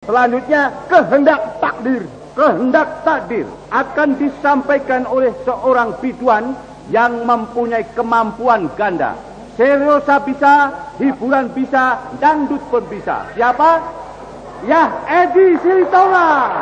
Selanjutnya, kehendak takdir. Kehendak takdir akan disampaikan oleh seorang biduan yang mempunyai kemampuan ganda. Seriosa bisa, hiburan bisa, dangdut pun bisa. Siapa? Ya, Edi Silitonga.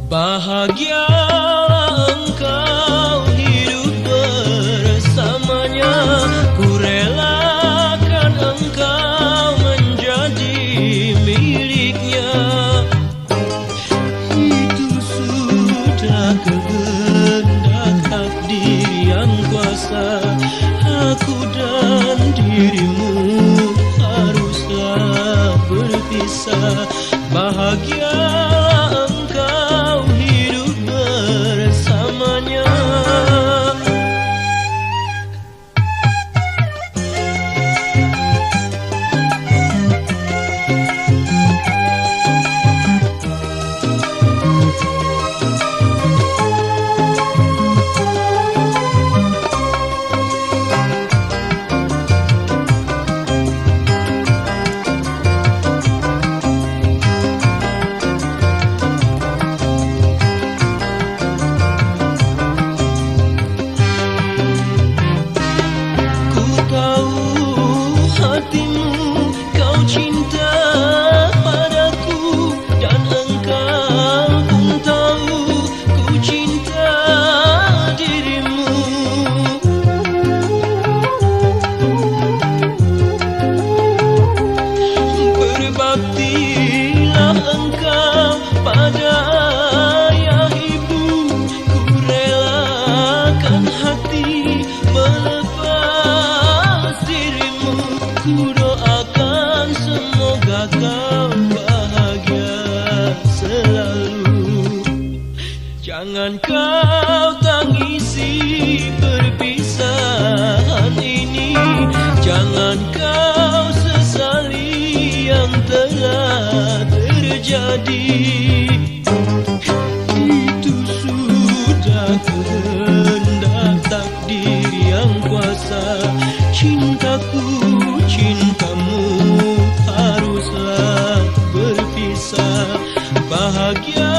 Bahagia engkau hidup bersamanya, ku relakan engkau menjadi miliknya. Itu sudah kehendak takdir yang kuasa, aku dan dirimu haruslah berpisah. Bahagia jangan kau tangisi perpisahan ini, jangan kau sesali yang telah terjadi. Itu sudah kehendak takdir yang kuasa, cintaku, cintamu haruslah berpisah. Bahagia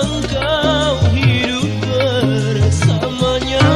engkau hidup bersamanya.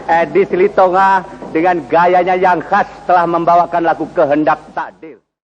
Edi Silitonga dengan gayanya yang khas telah membawakan lagu Kehendak Takdir.